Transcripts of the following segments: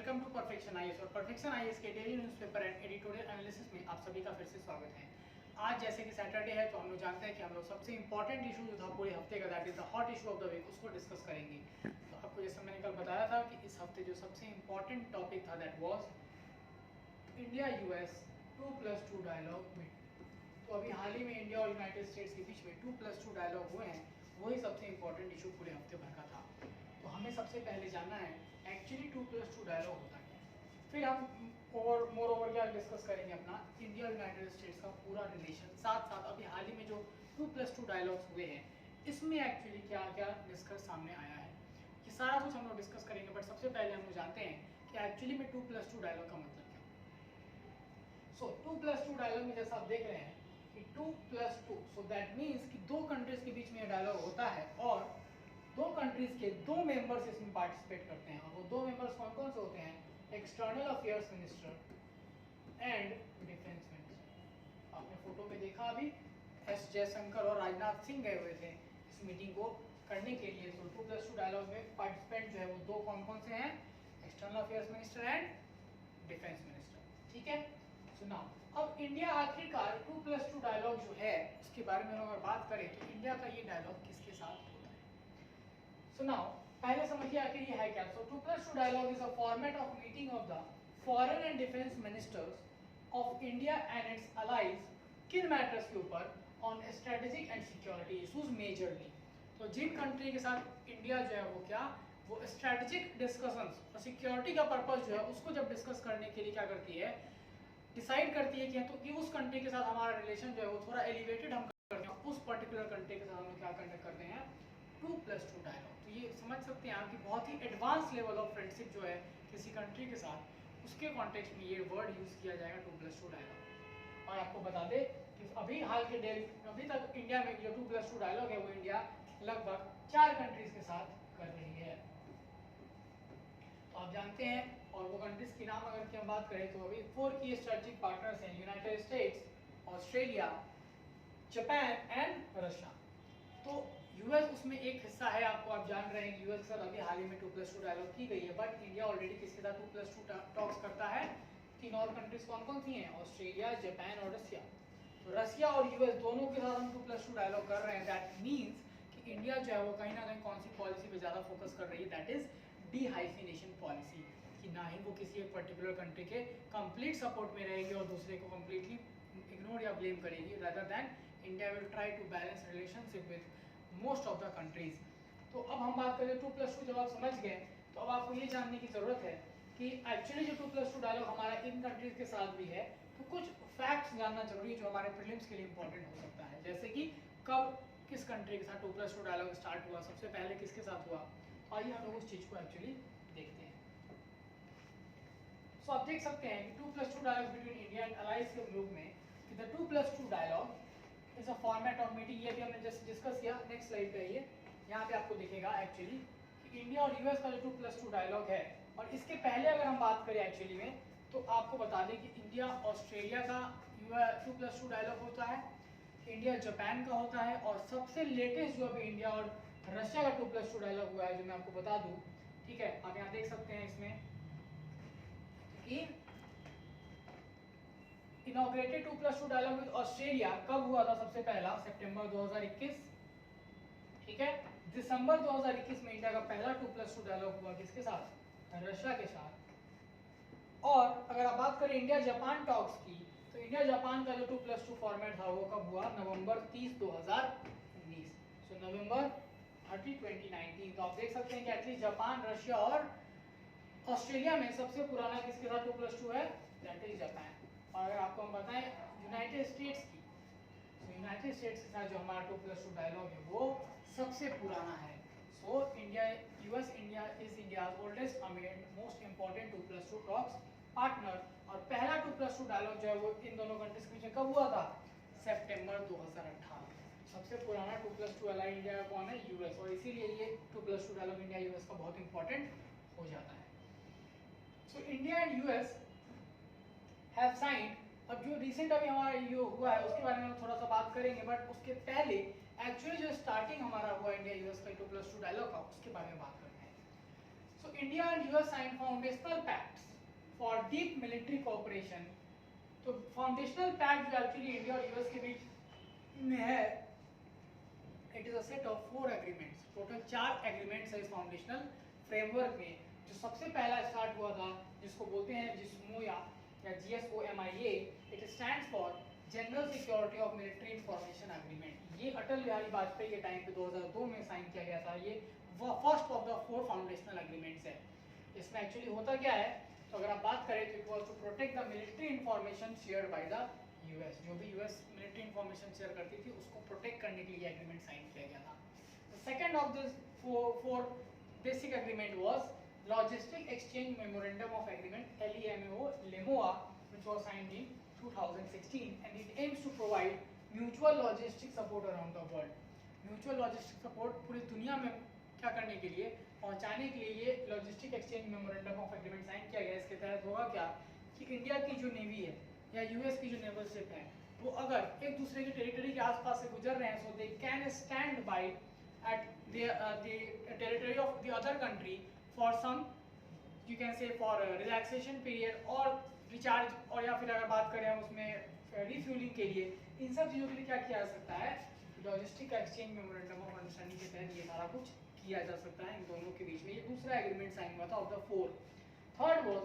Welcome to perfection IAS और perfection IAS के daily newspaper and editorial analysis में आप सभी का फिर से स्वागत है। आज जैसे कि सैटरडे है तो हम लोग जानते हैं कि हम लोग सबसे इंपॉर्टेंट इशू जो था पूरे हफ्ते का, that is the hot issue of the week, उसको डिस्कस करेंगे। तो आपको जैसे मैंने कल बताया था कि इस हफ्ते जो सबसे इंपॉर्टेंट टॉपिक था that was India US 2+2 dialogue meet. तो अभी हाल ही में इंडिया और यूनाइटेड स्टेट्स के बीच में 2+2 डायलॉग हुए हैं, वही सबसे इंपॉर्टेंट इशू पूरे हफ्ते भर का था। तो हमें सबसे पहले जानना है एक्चुअली 2+2 डायलॉग होता क्या है, फिर हम मोर ओवर क्या डिस्कस करेंगे अपना इंडिया और यूनाइटेड स्टेट्स का पूरा रिलेशन, साथ साथ अभी हाल ही में जो 2+2 डायलॉग्स हुए हैं इसमें एक्चुअली क्या क्या निष्कर्ष सामने आया है, ये सारा कुछ हम लोग डिस्कस करेंगे। बट सबसे पहले हम लोग जानते हैं कि एक्चुअली में 2+2 डायलॉग का मतलब क्या। सो 2+2 डायलॉग में जैसा आप देख रहे हैं कि 2+2, सो दैट मीन्स कि दो कंट्रीज के बीच में डायलॉग होता है और दो कंट्रीज के दो मेंबर्स इसमें पार्टिसिपेट करते हैं। और वो दो मेंबर्स कौन कौन से होते हैं? External affairs minister and defence minister. आपने फोटो में देखा अभी एस जयशंकर और राजनाथ सिंह गए हुए थे इस मीटिंग को करने के लिए। तो 2+2 डायलॉग में पार्टिसिपेंट जो है वो दो कौन कौन से हैं? External affairs minister and defence minister. ठीक है, सुनाओ अब इंडिया आखिरकार 2+2 डायलॉग जो है उसके बारे में अगर बात करें तो इंडिया का ये डायलॉग किसके साथ होता है। सुनाओ पहले समझिए आखिर ये है क्या। So 2+2 dialogue is a format of meeting of the foreign and defence ministers of India and its allies किन मैटर्स के ऊपर on strategic and security issues majorly. तो जिन कंट्री के साथ इंडिया जो है वो क्या वो स्ट्रेटेजिक डिस्कशंस और सिक्योरिटी का पर्पस जो है उसको जब डिस्कस करने के लिए क्या करती है, डिसाइड करती है कि तो कि उस कंट्री के साथ हमारा रिलेशन जो है वो थोड़ा एलिवेटेड हम करते हैं, उस पर्टिकुलर कंट्री के साथ हम लोग क्या कंडक्ट करते हैं 2+2 डायलॉग। तो ये समझ सकते हैं आप कि बहुत ही एडवांस लेवल ऑफ फ्रेंडशिप जो है किसी कंट्री के साथ, उसके कॉन्टेक्स्ट में ये वर्ड यूज किया जाएगा 2+2 डायलॉग। और आपको बता दें कि अभी हाल के अभी तक इंडिया में जो 2+2 डायलॉग है वो इंडिया लगभग 4 कंट्रीज के साथ कर रही है। तो आप जानते हैं, और वो कंट्रीज के नाम अगर की हम बात करें तो अभी 4 की स्ट्रेटेजिक पार्टनर्स हैं, United states, Australia, Japan and Russia. तो यूएस उसमें एक हिस्सा है, आपको आप जान रहे हैं कि यूएस के साथ अभी हाल ही में 2+2 डायलॉग की गई है। बट इंडिया ऑलरेडी किसके साथ 2+2 टॉक्स करता है? 3 और कंट्रीज कौन कौन सी हैं? ऑस्ट्रेलिया, जापान और रशिया। तो रशिया और यूएस दोनों के साथ हम 2+2 डायलॉग कर रहे हैं। दैट मीन्स कि इंडिया जो है वो कहीं ना कहीं कौन सी पॉलिसी पे ज़्यादा फोकस कर रही है, दैट इज डिहाइफिनेशन पॉलिसी, कि ना ही वो किसी एक पर्टिकुलर कंट्री के कंप्लीट सपोर्ट में रहेगी और दूसरे को कंप्लीटली इग्नोर या ब्लेम करेगी, rather than India will try to balance relationship with most of the countries. तो अब हम बात करें 2+2, जब आप समझ गए तो अब आपको ये जानने की जरूरत है कि एक्चुअली जो 2+2 डायलॉग हमारा इन कंट्रीज के साथ भी है, तो कुछ फैक्ट्स जानना जरूरी है जो हमारे प्रीलिम्स के लिए इंपॉर्टेंट हो सकता है। जैसे कि कब किस कंट्री के साथ 2+2 डायलॉग स्टार्ट हुआ, सबसे पहले किसके साथ हुआ। आइए हम लोग उस चीज को एक्चुअली देखते हैं। सो आप देख सकते हैं कि 2+2 dialogue between India and allies के ग्रुप में कि the 2+2 dialogue is a format of meeting. ये भी हमने जस्ट डिस्कस किया। नेक्स्ट स्लाइड पे आइए, यहाँ पे आपको दिखेगा एक्चुअली कि इंडिया और यूएस का जो 2+2 डायलॉग है, और इसके पहले अगर हम बात करें एक्चुअली में तो आपको बता दें कि इंडिया ऑस्ट्रेलिया का 2+2 डायलॉग होता है, इंडिया जापान का होता है, और सबसे लेटेस्ट जो अभी इंडिया और रशिया का 2+2 डायलॉग हुआ है जो मैं आपको बता दूं। ठीक है, आप यहाँ देख सकते हैं इसमें कि इनॉग्रेटेड 2+2 डायलॉग विद ऑस्ट्रेलिया कब हुआ था? सबसे पहला सितंबर 2021। ठीक है, दिसंबर 2021 में इंडिया का पहला 2+2 डायलॉग हुआ किसके साथ? रशिया के साथ। और अगर आप बात करें इंडिया जापान टॉक्स की, तो इंडिया जापान का जो 2+2 फॉर्मेट था वो कब हुआ? नवंबर 30 2019। सो नवंबर 30 2019। तो आप देख सकते हैं कि एटलीस्ट जापान, रशिया और ऑस्ट्रेलिया में सबसे पुराना किसके साथ 2+2 है? That is Japan. और अगर आपको हम बताएं यूनाइटेड स्टेट्स की, तो यूनाइटेड स्टेट्स के साथ जो हमारा 2+2 डायलॉग है वो सबसे पुराना है। So India US India is India's oldest and most important 2+2 talks partner. और पहला 2+2 डायलॉग जो है वो इन दोनों कंट्रीज के बीच कब हुआ था? सितंबर 2018। सबसे पुराना 2+2 अलाइड इंडिया का कौन है? यूएस। और इसीलिए ये 2+2 डायलॉग इंडिया यूएस का बहुत इंपॉर्टेंट हो जाता है। So India and US have signed. अब जो रिसेंट अभी हमारा ये हुआ है उसके बारे में हम थोड़ा सा बात करेंगे, बट उसके पहले एक्चुअली जो स्टार्टिंग हमारा हुआ इंडिया यूएस का 2+2 डायलॉग का उसके बारे में बात करते हैं। सो So India and US signed foundational pacts for deep military cooperation. तो फाउंडेशनल पैक्ट जो एक्चुअली इंडिया और यूएस के बीच में है, it is a set of 4 agreements. Total 4 agreements है इस फाउंडेशनल फ्रेमवर्क में. जो सबसे पहला स्टार्ट हुआ था, जिसको बोलते हैं जिस्मोया या GSOMIA, it stands for general security of military information agreement. ये अटल बिहारी वाजपेयी के टाइम पे 2002 में साइन किया गया था. ये first of the 4 foundational agreements है. इसमें एक्चुअली होता क्या है, तो अगर आप बात करें तो it was to protect the military information shared by the US. जो भी यूएस मिलिट्री इंफॉर्मेशन शेयर करती थी उसको प्रोटेक्ट करने के लिए एग्रीमेंट साइन किया गया था. The second of this four basic agreement was logistic exchange memorandum of agreement LEMO which was signed in 2016 and it aims to provide mutual logistic support around the world. Mutual logistic support पूरी दुनिया में क्या करने के लिए, पहुंचाने के लिए ये logistic exchange memorandum of agreement sign किया गया. इसके तहत होगा क्या कि इंडिया की जो नेवी है या यूएस की जो नेवल शिप है, वो अगर एक दूसरे की टेरिटरी के आसपास से गुजर रहे हैं, so they can stand by at the territory of the other country for some, you can say for relaxation period और रिचार्ज, और या फिर अगर बात करें हम उसमें रिफ्यूलिंग के लिए, इन सब चीज़ों के लिए क्या किया जा सकता है, logistic exchange memorandum of understanding के तहत ये सारा कुछ किया जा सकता है इन दोनों के बीच में. ये दूसरा एग्रीमेंट साइन हुआ था of the 4. Third was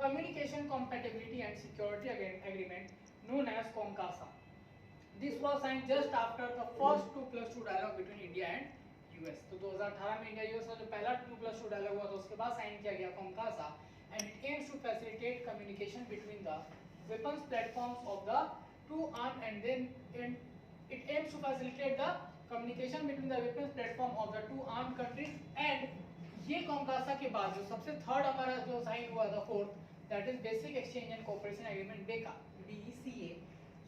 communication compatibility and security agreement known as COMCASA. This was signed just after the first 2+2 dialogue between India and US. तो 2018 में इंडिया यूएस का जो पहला 2+2 डायलॉग हुआ था, उसके बाद साइन किया गया COMCASA and it aims to facilitate communication between the weapons platforms of the two armed and then it aims to facilitate the communication between the weapons platform of the two armed countries. and ये COMCASA के बाद जो सबसे third हमारा जो sign हुआ था, fourth, that is basic exchange and cooperation agreement BECA.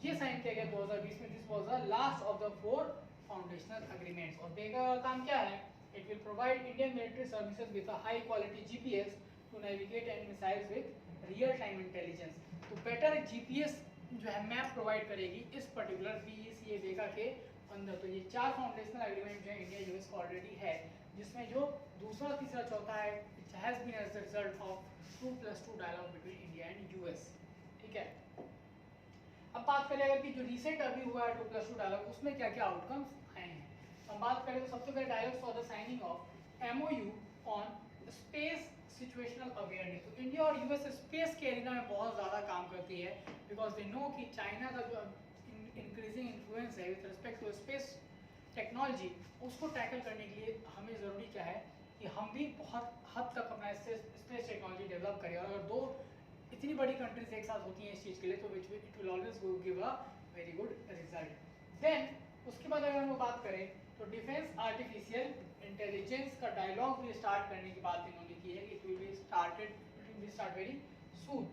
ये साइन किया गया 2020 में. This was the last of the 4 foundational agreements. और बेका का काम क्या है, it will provide Indian military services with a high quality GPS to navigate and missiles with real time intelligence. तो बेटर GPS जो है मैप प्रोवाइड करेगी इस पर्टिकुलर BECA बेका के अंदर. तो ये 4 फाउंडेशनल एग्रीमेंट जो है इंडिया यूएस का ऑलरेडी है, जिसमें जो दूसरा तीसरा चौथा है, it has been as the result of 2+2 dialogue between India and US. ठीक है. अब बात करें अगर कि जो रिसेंट अभी हुआ है 2+2 डायलॉग, उसमें क्या क्या आउटकम्स आए हैं. हम बात करें तो सबसे पहले dialogue for the signing of MOU on space situational awareness. तो इंडिया और यूएस स्पेस के एरिया में बहुत ज़्यादा काम करती है, बिकॉज दे नो कि चाइना का जो इंक्रीजिंग इन्फ्लुएंस है with respect to space technology, उसको टैकल करने के लिए हमें ज़रूरी क्या है कि हम भी बहुत हद तक अपना स्पेस टेक्नोलॉजी डेवलप करें. और अगर दो इतनी बड़ी कंट्रीज एक साथ होती हैं इस चीज़ के लिए, तो it will always give a very good result. Then उसके बाद अगर हम बात करें तो डिफेंस आर्टिफिशियल इंटेलिजेंस का डायलॉग भी स्टार्ट करने की बात इन्होंने की है. It will start very soon.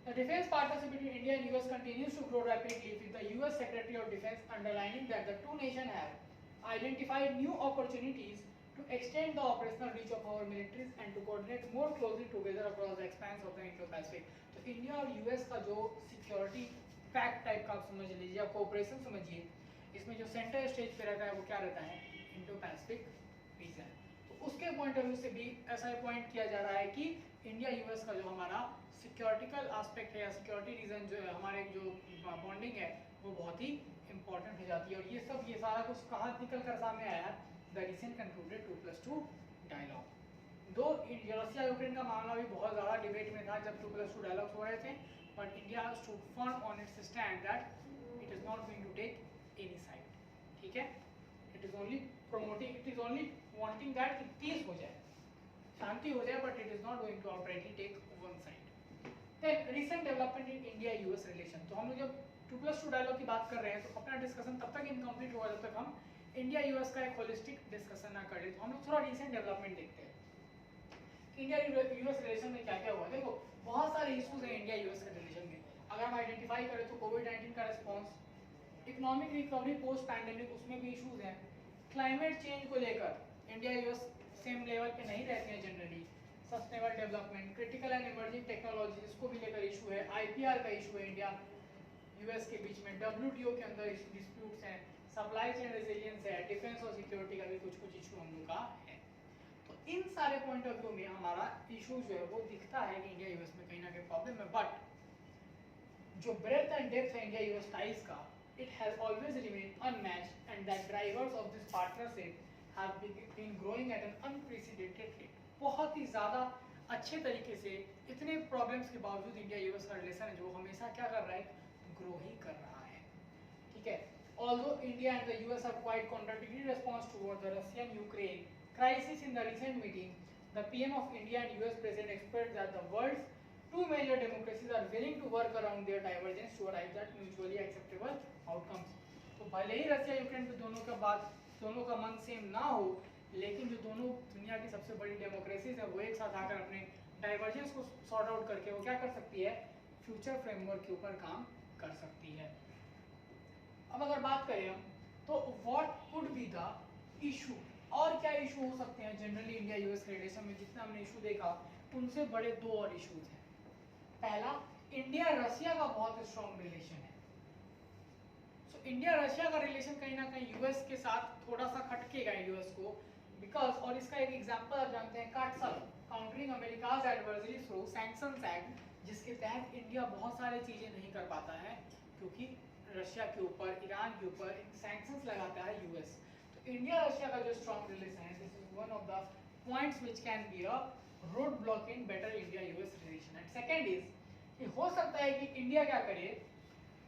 The defense partnership between India and US continues to grow rapidly, with the US Secretary of Defense underlining that the two nations have identified new opportunities to extend the operational reach of our militaries and to coordinate more closely together across the expanse of the Indo-Pacific. तो India और US का जो security pact type का आप समझ लीजिए या cooperation समझिए, इसमें जो सेंटर स्टेज पे रहता है वो क्या रहता है, इंडो पैसिफिक रीजन. तो उसके पॉइंट ऑफ व्यू से भी ऐसा पॉइंट किया जा रहा है कि इंडिया यूएस का जो हमारा सिक्योरिटिकल एस्पेक्ट है या सिक्योरिटी रीजन जो है, हमारे जो बॉन्डिंग है वो बहुत ही इंपॉर्टेंट हो जाती है. और ये सारा कुछ कहाँ निकल कर सामने आया, द रिसेंट कंक्लूडेड 2+2 डायलॉग. दो रशिया यूक्रेन का मामला भी बहुत ज़्यादा डिबेट में था जब 2+2 डायलॉग हो रहे थे, but India stood firm on its stand that it is not going to take any side. ठीक है. It is only promoting, it is only wanting that peace हो जाए, शांति हो जाए, but it is not going to outrightly take one side. Then recent development in India US relation. तो हम लोग जब 2+2 डायलॉग की बात कर रहे हैं तो अपना डिस्कशन तब तक इनकम्प्लीट होगा जब तक हम इंडिया यूएस का एक होलिस्टिक डिस्कशन ना कर ले. तो हम लोग थोड़ा रिसेंट डेवलपमेंट देखते हैं. इंडिया यूएस रिलेशन में क्या क्या हुआ. देखो बहुत सारे इशूज हैं इंडिया यूएस के रिलेशन में. अगर हम आइडेंटिफाई करें तो कोविड-19 का response, economic recovery post pandemic, उसमें भी इशूज हैं. क्लाइमेट चेंज को लेकर इंडिया यूएस सेम लेवल पे नहीं रहते हैं generally. Sustainable development, critical and emerging technology, इसको भी लेकर इशू है. IPR का इशू है इंडिया यूएस के बीच में. WTO के अंदर डिस्प्यूट्स हैं. सप्लाई चेन रेजिलियंस है. डिफेंस और सिक्योरिटी का भी कुछ इशू हम लोग का है. तो इन सारे पॉइंट ऑफ व्यू में हमारा इशू जो है वो दिखता है कि इंडिया यूएस में कहीं ना कहीं प्रॉब्लम है, बट जो ब्रेथ एंड डेप्थ है इंडिया यूएस टाइज का, it has always remained unmatched, and that drivers of this partnership have been growing at an unprecedented rate. बहुत ही ज़्यादा अच्छे तरीके से इतने प्रॉब्लम्स के बावजूद इंडिया यूएस का रिलेशन है जो हमेशा क्या कर रहा है, ग्रो ही कर रहा है, ठीक है। Although India and the US have quite contradictory response toward the Russian-Ukraine crisis in the recent meeting, the PM of India and US President expects that the world's two major democracies are willing to work around their divergence to arrive at mutually acceptable outcomes. तो भले ही Russia Ukraine पे दोनों का मन same ना हो, लेकिन जो दोनों दुनिया की सबसे बड़ी डेमोक्रेसीज है वो एक साथ आकर अपने डाइवर्जेंस को सॉर्ट आउट करके वो क्या कर सकती है, फ्यूचर फ्रेमवर्क के ऊपर काम कर सकती है। अब अगर बात करें हम तो what could be the issue, और क्या इशू हो सकते हैं जनरली इंडिया यूएस रिलेशन में, जितना हमने इशू देखा उनसे बड़े दो और इश्यूज हैं। पहला, इंडिया रशिया का बहुत स्ट्रॉन्ग रिलेशन है। सो इंडिया रशिया का रिलेशन कहीं ना कहीं यूएस के साथ थोड़ा सा खटकेगा यूएस को, बिकॉज, और इसका एक एग्जांपल आप जानते हैं CAATSA, countering America's adversary through sanctions act, जिसके तहत इंडिया बहुत सारी चीजें नहीं कर पाता है क्योंकि रशिया के ऊपर, ईरान के ऊपर सैंक्शंस लगाता है यूएस। तो इंडिया रशिया का जो स्ट्रॉन्ग रिलेशन है, this is one of the points which can be a road block in better India US relation. And second is कि हो सकता है कि इंडिया क्या करे,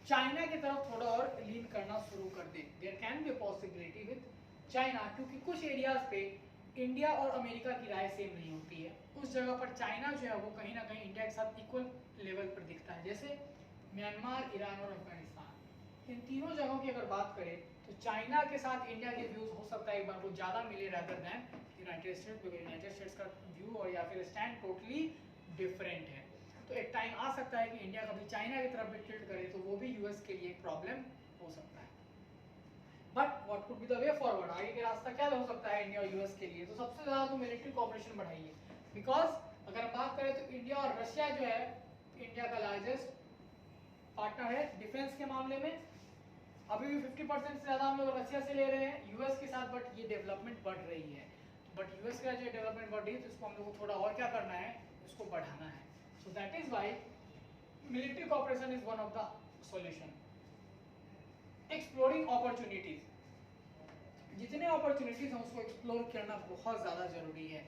चाइना की तरफ थोड़ा और लीन करना शुरू कर दे। There can be a possibility with China, क्योंकि कुछ एरियाज पे इंडिया और अमेरिका की राय सेम नहीं होती है। उस जगह पर चाइना जो है वो कहीं ना कहीं इंडिया के साथ इक्वल लेवल पर दिखता है, जैसे म्यांमार, ईरान और अफगानिस्तान। इन तीनों जगहों की अगर बात करें तो चाइना के साथ इंडिया के व्यूज हो सकता है एक बार को ज़्यादा मिले रादर दैन यूनाइटेड स्टेट्स, क्योंकि यूनाइटेड स्टेट्स का व्यू और या फिर स्टैंड टोटली डिफरेंट है। तो एक टाइम आ सकता है कि इंडिया कभी चाइना की तरफ भी टिल्ट करे तो वो भी यूएस के लिए एक प्रॉब्लम हो सकता है। But what could be the way forward, आगे का रास्ता क्या हो सकता है इंडिया और यूएस के लिए? तो सबसे ज़्यादा तो मिलिट्री कोऑपरेशन बढ़ाइए, बिकॉज अगर हम बात करें तो इंडिया और रशिया जो है इंडिया का लार्जेस्ट पार्टनर है डिफेंस के मामले में। अभी भी 50% से ज़्यादा हम लोग रशिया से ले रहे हैं यूएस के साथ, बट ये डेवलपमेंट बढ़ रही है। बट यूएस का जो डेवलपमेंट बढ़ रही है तो इसको हम लोग को थोड़ा और क्या करना है, इसको बढ़ाना है। So that is why military cooperation is one of the solution. Exploring opportunities, जितने अपॉर्चुनिटीज हैं उसको एक्सप्लोर करना बहुत ज़्यादा जरूरी है।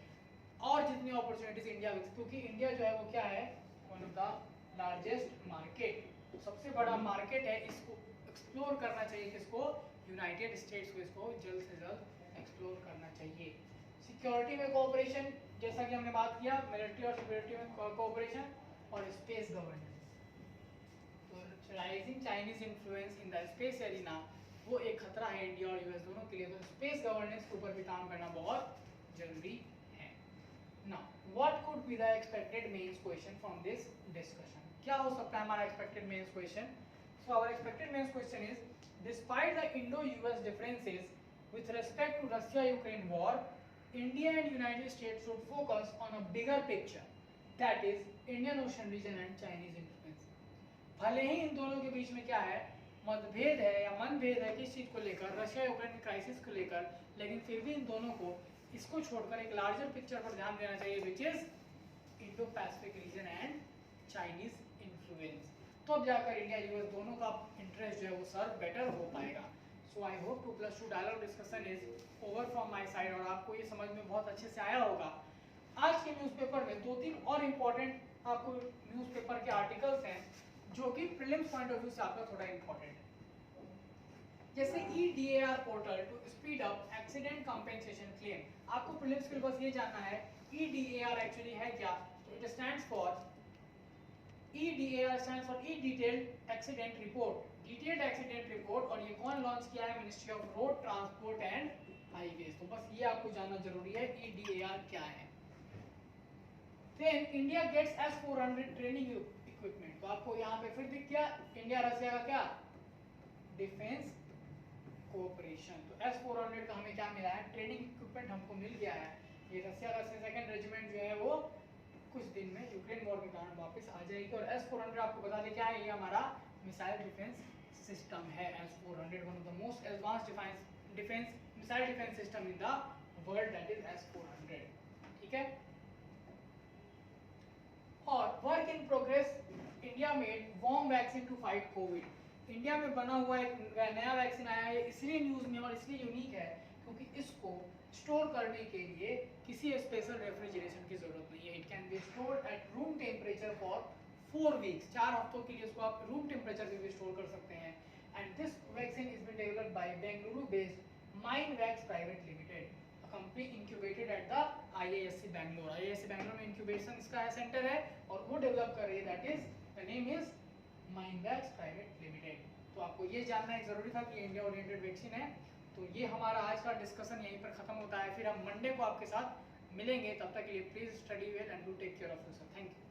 और जितनी अपॉर्चुनिटीज इंडिया, क्योंकि इंडिया जो है वो क्या है, one of the largest market, सबसे बड़ा मार्केट है, इसको एक्सप्लोर करना चाहिए। किसको? यूनाइटेड स्टेट्स को इसको जल्द से जल्द एक्सप्लोर करना चाहिए। सिक्योरिटी में कोऑपरेशन, जैसा कि हमने बात किया, मिलिट्री और सिक्योरिटी में कोऑपरेशन, और स्पेस गवर्नेंस। तो rising Chinese influence in the space arena वो एक खतरा है इंडिया और यूएस दोनों के लिए। तो स्पेस गवर्नेंस के ऊपर भी काम करना बहुत जरूरी है। Now what could be the expected mains question from this discussion? क्या हो सकता है हमारा expected mains question? So our expected main question is, despite the Indo-US differences with respect to Russia-Ukraine war, India and United States should focus on a bigger picture, that is Indian Ocean region and Chinese influence. भले ही इन दोनों के बीच में क्या है, मतभेद है या मनभेद है किस चीज को लेकर, रशिया यूक्रेन क्राइसिस को लेकर, लेकिन फिर भी इन दोनों को इसको छोड़कर एक लार्जर पिक्चर पर ध्यान देना चाहिए, which is Indo Pacific region and Chinese influence. तो अब जाकर इंडिया यूएस दोनों का इंटरेस्ट जो है वो सर्व बेटर हो पाएगा। So I hope 2+2 dialogue discussion is over from my side, और आपको ये समझ में बहुत अच्छे से आया होगा। आज के न्यूज़पेपर में 2-3 और इम्पोर्टेंट आपको न्यूज़पेपर के आर्टिकल्स हैं जो कि प्रीलिम्स पॉइंट ऑफ व्यू से आपका थोड़ा इम्पोर्टेंट है, जैसे EDAR portal to speed up accident compensation claim. आपको प्रीलिम्स के लिए बस ये जानना है EDAR एक्चुअली है क्या। तो it stands for EDAR stands for E-Detailed Accident Report, Detailed Accident Report, और ये कौन लॉन्च किया है? Ministry of road transport and highways. तो बस ये आपको जानना जरूरी है EDAR क्या है। Then India gets S-400 training equipment. तो आपको यहाँ पे फिर दिख गया इंडिया रशिया का क्या, डिफेंस कोऑपरेशन। तो S-400 का हमें क्या मिला है, ट्रेनिंग इक्विपमेंट हमको मिल गया है। ये रशिया का सेकंड रेजिमेंट जो है वो कुछ दिन में यूक्रेन वॉर के कारण वापस आ जाएगी। और S-400 आपको बता दें क्या है, ये हमारा मिसाइल डिफेंस सिस्टम है। S-400 one of the most advanced defence missile defence system in the world, that is S-400। ठीक है। और work in progress, India made warm vaccine to fight COVID. India में बना हुआ एक नया वैक्सीन आया है, इसलिए न्यूज में और इसलिए यूनिक है क्योंकि इसको स्टोर करने के लिए किसी स्पेशल रेफ्रिजरेशन की जरूरत नहीं है। It can be stored at room temperature for 4 weeks, 4 हफ्तों के लिए इसको आप रूम टेम्परेचर पे भी स्टोर कर सकते हैं। And this vaccine is been developed by Bengaluru based Mindvax private limited, company incubated at the IISc Bangalore. IISc Bangalore में इंक्यूबेशन इसका सेंटर है और वो डेवलप कर रही है, that is the name is Mindvax private limited. तो आपको ये जानना एक जरूरी था कि इंडिया ओरिएंटेड वैक्सीन है। तो ये हमारा आज का डिस्कशन यहीं पर खत्म होता है, फिर हम मंडे को आपके साथ मिलेंगे। तब तक के लिए please study well and do take care of yourself. Thank you.